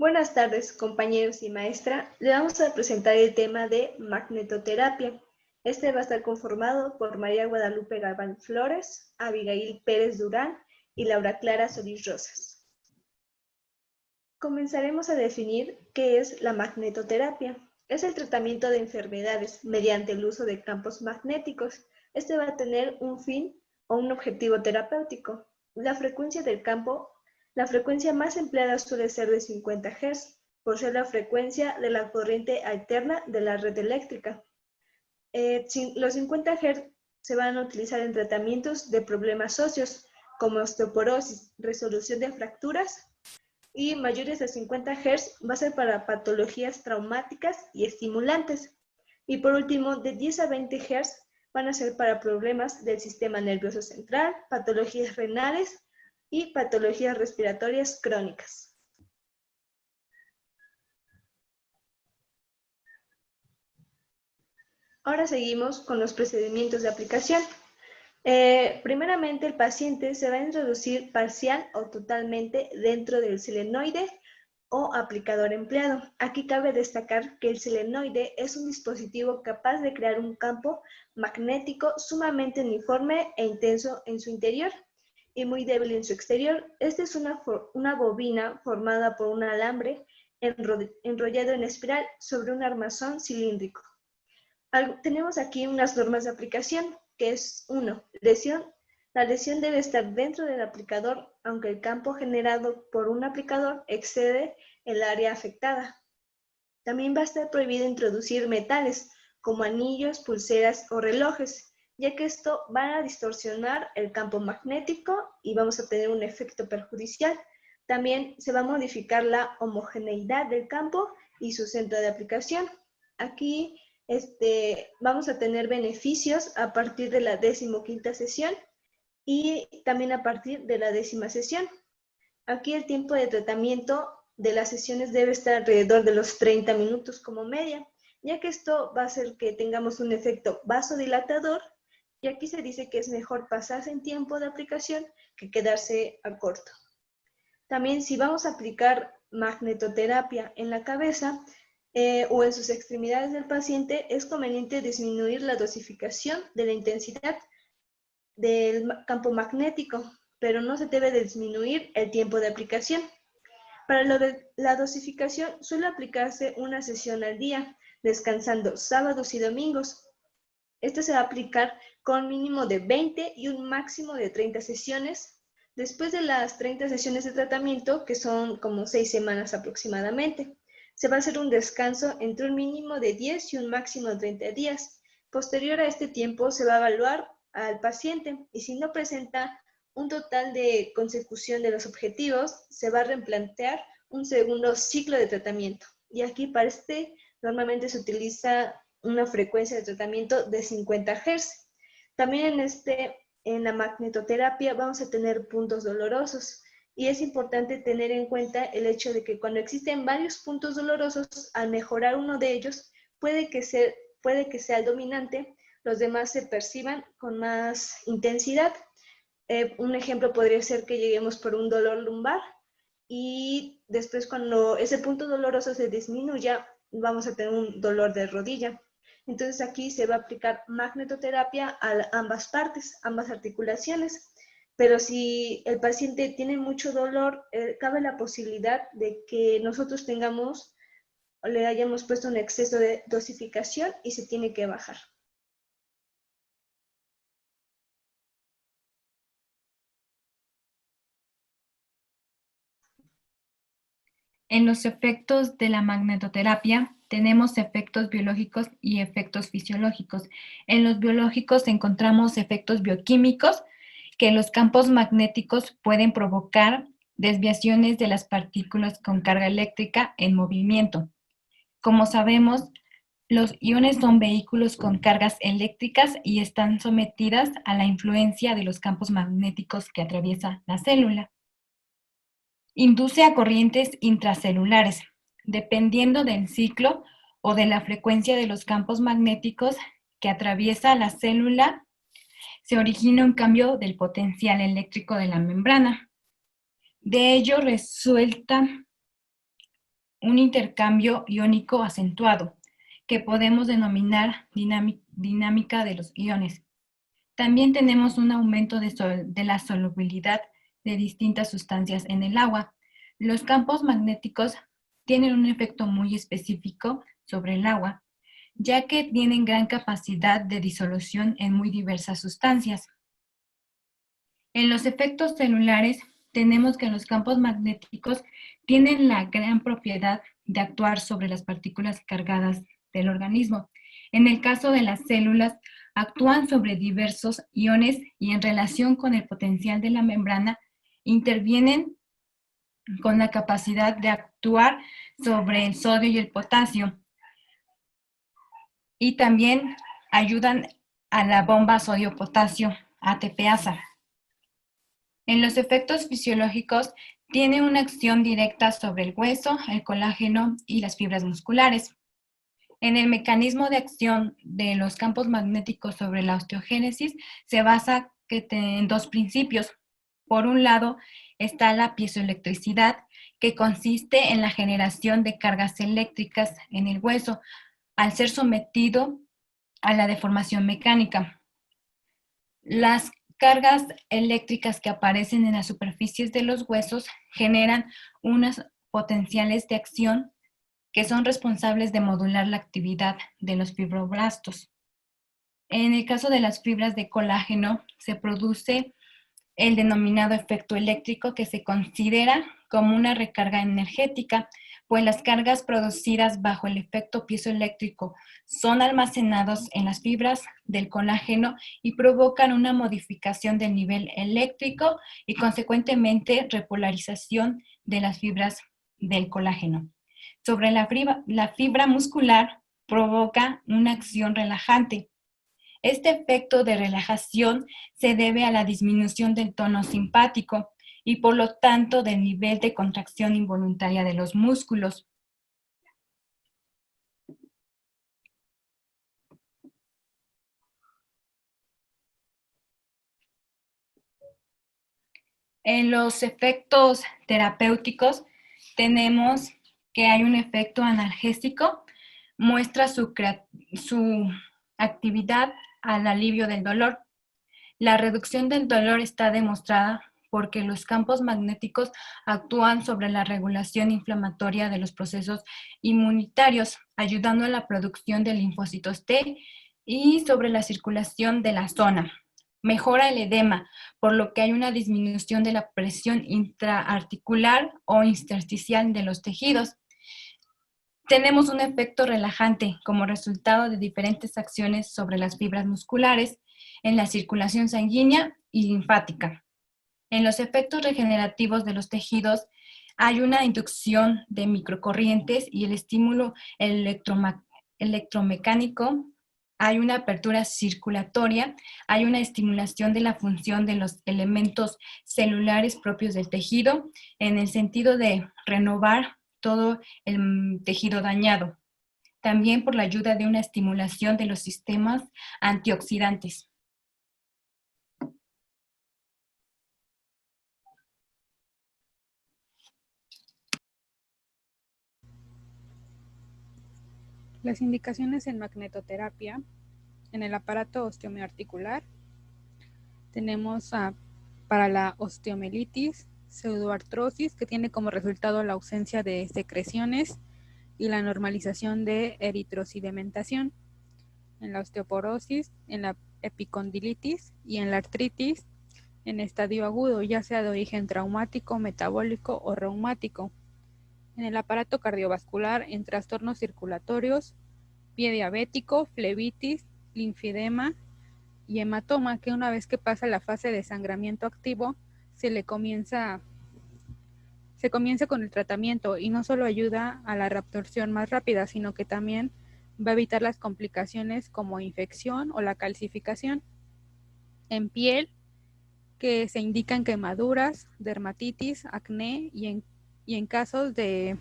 Buenas tardes, compañeros y maestra. Le vamos a presentar el tema de magnetoterapia. Este va a estar conformado por María Guadalupe Galván Flores, Abigail Pérez Durán y Laura Clara Solís Rosas. Comenzaremos a definir qué es la magnetoterapia. Es el tratamiento de enfermedades mediante el uso de campos magnéticos. Este va a tener un fin o un objetivo terapéutico. La frecuencia del campo. La frecuencia más empleada suele ser de 50 Hz, por ser la frecuencia de la corriente alterna de la red eléctrica. Los 50 Hz se van a utilizar en tratamientos de problemas óseos, como osteoporosis, resolución de fracturas, y mayores de 50 Hz va a ser para patologías traumáticas y estimulantes. Y por último, de 10 a 20 Hz van a ser para problemas del sistema nervioso central, patologías renales, y patologías respiratorias crónicas. Ahora seguimos con los procedimientos de aplicación. Primeramente, el paciente se va a introducir parcial o totalmente dentro del selenoide o aplicador empleado. Aquí cabe destacar que el selenoide es un dispositivo capaz de crear un campo magnético sumamente uniforme e intenso en su interior y muy débil en su exterior. Esta es una bobina formada por un alambre enrollado en espiral sobre un armazón cilíndrico. Tenemos aquí unas normas de aplicación, que es 1. Lesión. La lesión debe estar dentro del aplicador, aunque el campo generado por un aplicador excede el área afectada. También va a estar prohibido introducir metales, como anillos, pulseras o relojes, ya que esto va a distorsionar el campo magnético y vamos a tener un efecto perjudicial. También se va a modificar la homogeneidad del campo y su centro de aplicación. Aquí vamos a tener beneficios a partir de la 15ª sesión y también a partir de la 10ª sesión. Aquí el tiempo de tratamiento de las sesiones debe estar alrededor de los 30 minutos como media, ya que esto va a hacer que tengamos un efecto vasodilatador, y aquí se dice que es mejor pasarse en tiempo de aplicación que quedarse a corto. También si vamos a aplicar magnetoterapia en la cabeza o en sus extremidades del paciente, es conveniente disminuir la dosificación de la intensidad del campo magnético, pero no se debe disminuir el tiempo de aplicación. Para la dosificación suele aplicarse una sesión al día, descansando sábados y domingos. Este se va a aplicar con mínimo de 20 y un máximo de 30 sesiones. Después de las 30 sesiones de tratamiento, que son como 6 semanas aproximadamente, se va a hacer un descanso entre un mínimo de 10 y un máximo de 30 días. Posterior a este tiempo se va a evaluar al paciente y si no presenta un total de consecución de los objetivos, se va a replantear un segundo ciclo de tratamiento. Y aquí para normalmente se utiliza una frecuencia de tratamiento de 50 Hz. También en la magnetoterapia vamos a tener puntos dolorosos y es importante tener en cuenta el hecho de que cuando existen varios puntos dolorosos, al mejorar uno de ellos, puede que sea el dominante, los demás se perciban con más intensidad. Un ejemplo podría ser que lleguemos por un dolor lumbar y después cuando ese punto doloroso se disminuya, vamos a tener un dolor de rodilla. Entonces aquí se va a aplicar magnetoterapia a ambas partes, ambas articulaciones. Pero si el paciente tiene mucho dolor, cabe la posibilidad de que nosotros le hayamos puesto un exceso de dosificación y se tiene que bajar. En los efectos de la magnetoterapia tenemos efectos biológicos y efectos fisiológicos. En los biológicos encontramos efectos bioquímicos que los campos magnéticos pueden provocar desviaciones de las partículas con carga eléctrica en movimiento. Como sabemos, los iones son vehículos con cargas eléctricas y están sometidas a la influencia de los campos magnéticos que atraviesa la célula. Induce a corrientes intracelulares. Dependiendo del ciclo o de la frecuencia de los campos magnéticos que atraviesa la célula, se origina un cambio del potencial eléctrico de la membrana. De ello resulta un intercambio iónico acentuado, que podemos denominar dinámica de los iones. También tenemos un aumento de la solubilidad de distintas sustancias en el agua. Los campos magnéticos tienen un efecto muy específico sobre el agua, ya que tienen gran capacidad de disolución en muy diversas sustancias. En los efectos celulares, tenemos que los campos magnéticos tienen la gran propiedad de actuar sobre las partículas cargadas del organismo. En el caso de las células, actúan sobre diversos iones y en relación con el potencial de la membrana, intervienen con la capacidad de actuar sobre el sodio y el potasio. Y también ayudan a la bomba sodio-potasio ATPasa. En los efectos fisiológicos, tiene una acción directa sobre el hueso, el colágeno y las fibras musculares. En el mecanismo de acción de los campos magnéticos sobre la osteogénesis se basa en dos principios. Por un lado, está la piezoelectricidad, que consiste en la generación de cargas eléctricas en el hueso al ser sometido a la deformación mecánica. Las cargas eléctricas que aparecen en las superficies de los huesos generan unas potenciales de acción que son responsables de modular la actividad de los fibroblastos. En el caso de las fibras de colágeno, se produce el denominado efecto eléctrico, que se considera como una recarga energética, pues las cargas producidas bajo el efecto piezoeléctrico son almacenados en las fibras del colágeno y provocan una modificación del nivel eléctrico y consecuentemente repolarización de las fibras del colágeno. Sobre la fibra muscular provoca una acción relajante. Este efecto de relajación se debe a la disminución del tono simpático y por lo tanto del nivel de contracción involuntaria de los músculos. En los efectos terapéuticos tenemos que hay un efecto analgésico, muestra su actividad al alivio del dolor. La reducción del dolor está demostrada porque los campos magnéticos actúan sobre la regulación inflamatoria de los procesos inmunitarios, ayudando a la producción de linfocitos T y sobre la circulación de la zona. Mejora el edema, por lo que hay una disminución de la presión intraarticular o intersticial de los tejidos. Tenemos un efecto relajante como resultado de diferentes acciones sobre las fibras musculares, en la circulación sanguínea y linfática. En los efectos regenerativos de los tejidos hay una inducción de microcorrientes y el estímulo electromecánico, hay una apertura circulatoria, hay una estimulación de la función de los elementos celulares propios del tejido en el sentido de renovar todo el tejido dañado. También por la ayuda de una estimulación de los sistemas antioxidantes. Las indicaciones en magnetoterapia, en el aparato osteomioarticular, tenemos para la osteomielitis, pseudoartrosis, que tiene como resultado la ausencia de secreciones y la normalización de eritrosedimentación, en la osteoporosis, en la epicondilitis y en la artritis en estadio agudo, ya sea de origen traumático, metabólico o reumático. En el aparato cardiovascular, en trastornos circulatorios, pie diabético, flebitis, linfedema y hematoma, que una vez que pasa la fase de sangramiento activo, se comienza con el tratamiento y no solo ayuda a la reabsorción más rápida, sino que también va a evitar las complicaciones como infección o la calcificación. En piel, que se indican quemaduras, dermatitis, acné y en casos de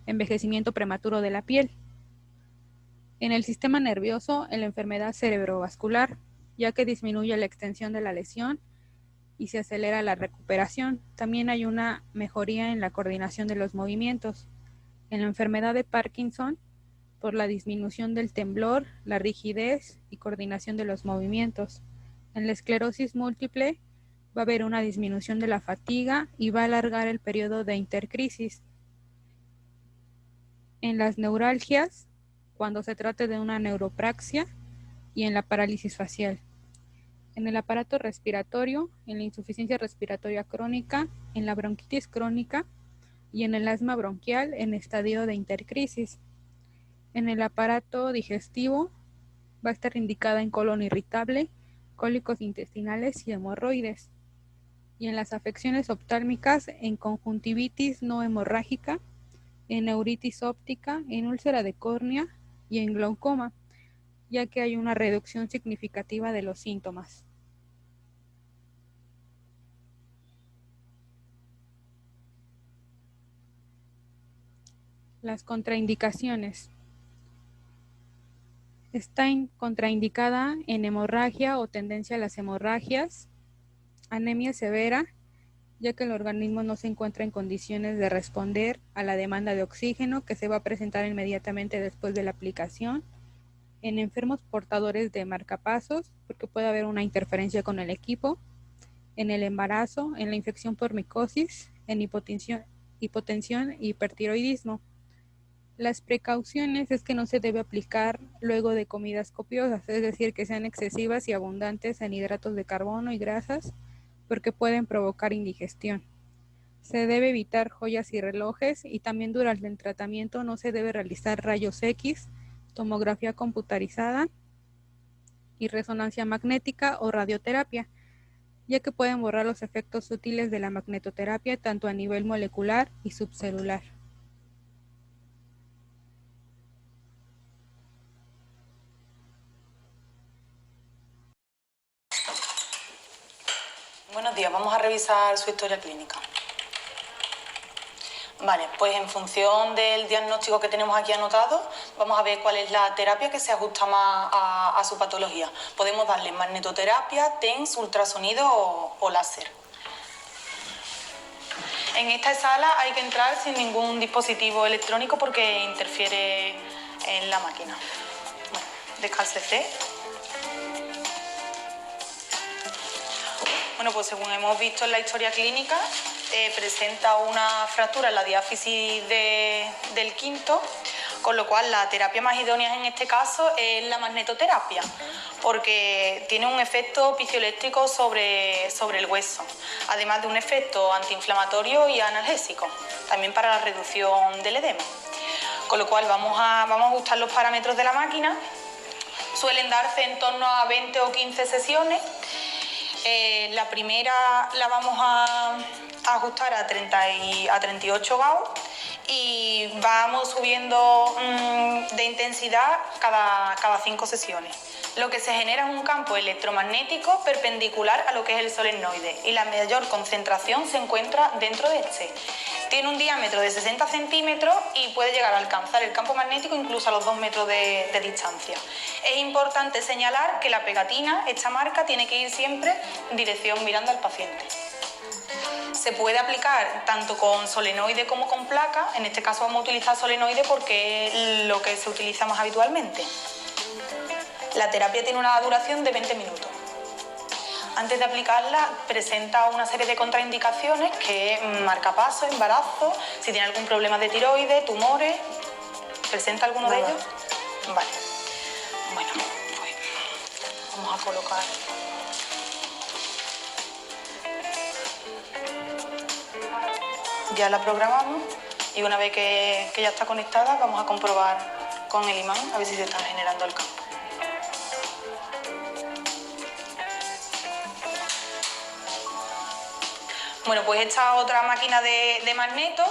envejecimiento prematuro de la piel. En el sistema nervioso, en la enfermedad cerebrovascular, ya que disminuye la extensión de la lesión y se acelera la recuperación. También hay una mejoría en la coordinación de los movimientos. En la enfermedad de Parkinson, por la disminución del temblor, la rigidez y coordinación de los movimientos. En la esclerosis múltiple va a haber una disminución de la fatiga y va a alargar el periodo de intercrisis. En las neuralgias, cuando se trate de una neuropraxia, y en la parálisis facial. En el aparato respiratorio, en la insuficiencia respiratoria crónica, en la bronquitis crónica y en el asma bronquial en estadio de intercrisis. En el aparato digestivo va a estar indicada en colon irritable, cólicos intestinales y hemorroides. Y en las afecciones oftálmicas, en conjuntivitis no hemorrágica, en neuritis óptica, en úlcera de córnea y en glaucoma, ya que hay una reducción significativa de los síntomas. Las contraindicaciones. Está contraindicada en hemorragia o tendencia a las hemorragias, anemia severa, ya que el organismo no se encuentra en condiciones de responder a la demanda de oxígeno que se va a presentar inmediatamente después de la aplicación, en enfermos portadores de marcapasos, porque puede haber una interferencia con el equipo, en el embarazo, en la infección por micosis, en hipotensión y hipertiroidismo. Las precauciones es que no se debe aplicar luego de comidas copiosas, es decir, que sean excesivas y abundantes en hidratos de carbono y grasas, porque pueden provocar indigestión. Se debe evitar joyas y relojes y también durante el tratamiento no se debe realizar rayos X, tomografía computarizada y resonancia magnética o radioterapia, ya que pueden borrar los efectos útiles de la magnetoterapia tanto a nivel molecular y subcelular. Buenos días, vamos a revisar su historia clínica. Vale, pues en función del diagnóstico que tenemos aquí anotado, vamos a ver cuál es la terapia que se ajusta más a su patología. Podemos darle magnetoterapia, TENS, ultrasonido o láser. En esta sala hay que entrar sin ningún dispositivo electrónico porque interfiere en la máquina. Bueno, descálcese. Bueno, pues según hemos visto en la historia clínica, presenta una fractura en la diáfisis del quinto, con lo cual la terapia más idónea en este caso es la magnetoterapia, porque tiene un efecto piezoeléctrico sobre el hueso, además de un efecto antiinflamatorio y analgésico, también para la reducción del edema. Con lo cual vamos a ajustar los parámetros de la máquina. Suelen darse en torno a 20 o 15 sesiones. La primera la vamos a ajustar a 38 Gauss y vamos subiendo de intensidad cada 5 sesiones. Lo que se genera es un campo electromagnético perpendicular a lo que es el solenoide y la mayor concentración se encuentra dentro de este. Tiene un diámetro de 60 centímetros y puede llegar a alcanzar el campo magnético incluso a los 2 metros de distancia. Es importante señalar que la pegatina, esta marca, tiene que ir siempre en dirección mirando al paciente. Se puede aplicar tanto con solenoide como con placa. En este caso vamos a utilizar solenoide porque es lo que se utiliza más habitualmente. La terapia tiene una duración de 20 minutos. Antes de aplicarla presenta una serie de contraindicaciones que es marcapasos, embarazo, si tiene algún problema de tiroides, tumores. ¿Presenta alguno de ellos? Vale. Bueno, pues vamos a colocar. Ya la programamos y una vez que ya está conectada vamos a comprobar con el imán a ver si se está generando el campo. Bueno, pues esta otra máquina de magneto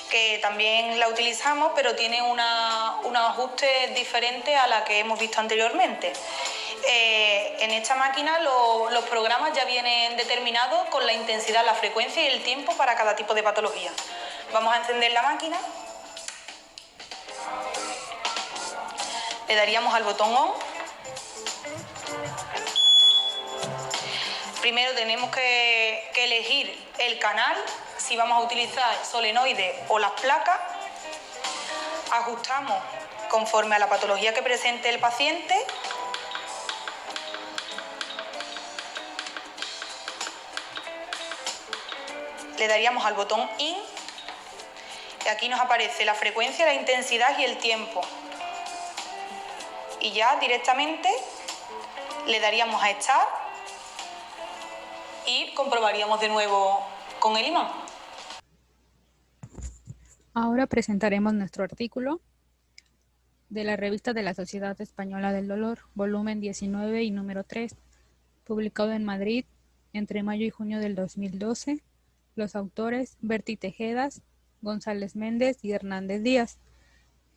que también la utilizamos, pero tiene unos ajustes diferentes a la que hemos visto anteriormente. En esta máquina los programas ya vienen determinados con la intensidad, la frecuencia y el tiempo para cada tipo de patología. Vamos a encender la máquina. Le daríamos al botón ON. Primero tenemos que elegir el canal, si vamos a utilizar solenoide o las placas. Ajustamos conforme a la patología que presente el paciente. Le daríamos al botón IN y aquí nos aparece la frecuencia, la intensidad y el tiempo. Y ya directamente le daríamos a Start y comprobaríamos de nuevo con el imán. Ahora presentaremos nuestro artículo de la revista de la Sociedad Española del Dolor, volumen 19 y número 3, publicado en Madrid entre mayo y junio del 2012. Los autores: Berti Tejedas, González Méndez y Hernández Díaz.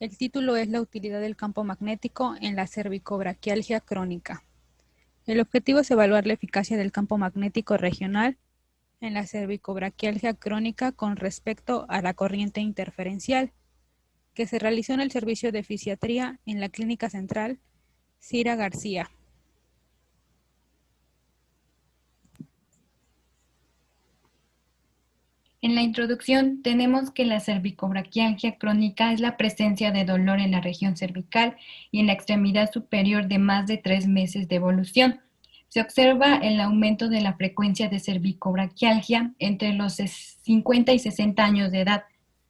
El título es La utilidad del campo magnético en la cervicobraquialgia crónica. El objetivo es evaluar la eficacia del campo magnético regional en la cervicobraquialgia crónica con respecto a la corriente interferencial, que se realizó en el servicio de fisiatría en la Clínica Central Cira García. En la introducción tenemos que la cervicobraquialgia crónica es la presencia de dolor en la región cervical y en la extremidad superior de más de 3 meses de evolución. Se observa el aumento de la frecuencia de cervicobraquialgia entre los 50 y 60 años de edad,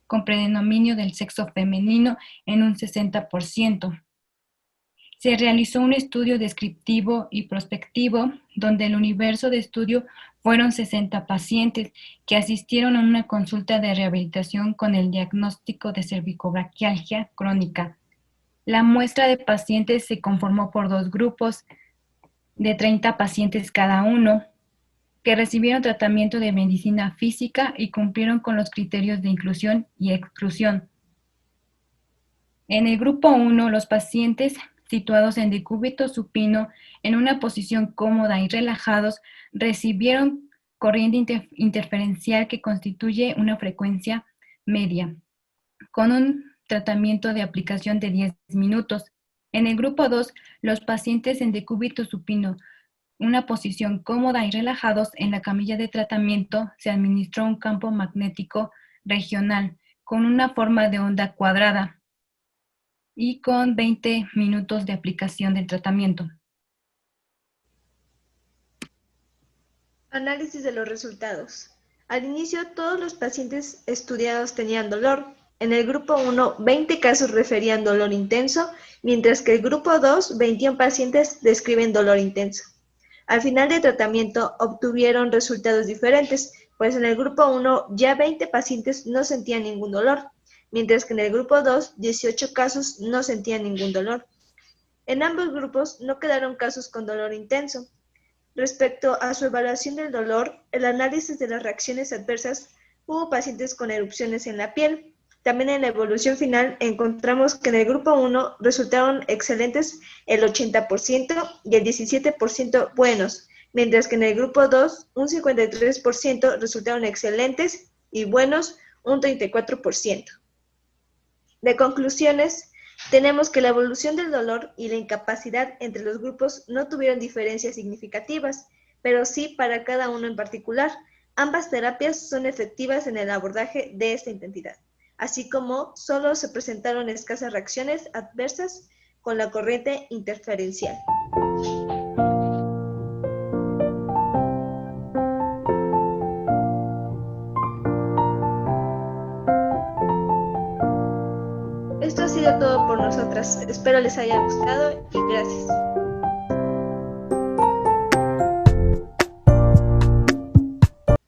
con predominio del sexo femenino en un 60%. Se realizó un estudio descriptivo y prospectivo, donde el universo de estudio fueron 60 pacientes que asistieron a una consulta de rehabilitación con el diagnóstico de cervicobraquialgia crónica. La muestra de pacientes se conformó por 2 grupos de 30 pacientes cada uno, que recibieron tratamiento de medicina física y cumplieron con los criterios de inclusión y exclusión. En el grupo 1, los pacientes situados en decúbito supino en una posición cómoda y relajados recibieron corriente interferencial que constituye una frecuencia media, con un tratamiento de aplicación de 10 minutos. En el grupo 2, los pacientes en decúbito supino, una posición cómoda y relajados en la camilla de tratamiento, se administró un campo magnético regional con una forma de onda cuadrada y con 20 minutos de aplicación del tratamiento. Análisis de los resultados. Al inicio, todos los pacientes estudiados tenían dolor. En el grupo 1, 20 casos referían dolor intenso, mientras que el grupo 2, 21 pacientes describen dolor intenso. Al final del tratamiento obtuvieron resultados diferentes, pues en el grupo 1 ya 20 pacientes no sentían ningún dolor, mientras que en el grupo 2, 18 casos no sentían ningún dolor. En ambos grupos no quedaron casos con dolor intenso. Respecto a su evaluación del dolor, el análisis de las reacciones adversas, hubo pacientes con erupciones en la piel. También en la evolución final encontramos que en el grupo 1 resultaron excelentes el 80% y el 17% buenos, mientras que en el grupo 2 un 53% resultaron excelentes y buenos un 34%. De conclusiones, tenemos que la evolución del dolor y la incapacidad entre los grupos no tuvieron diferencias significativas, pero sí para cada uno en particular. Ambas terapias son efectivas en el abordaje de esta intensidad, así como solo se presentaron escasas reacciones adversas con la corriente interferencial. Esto ha sido todo por nosotras. Espero les haya gustado y gracias.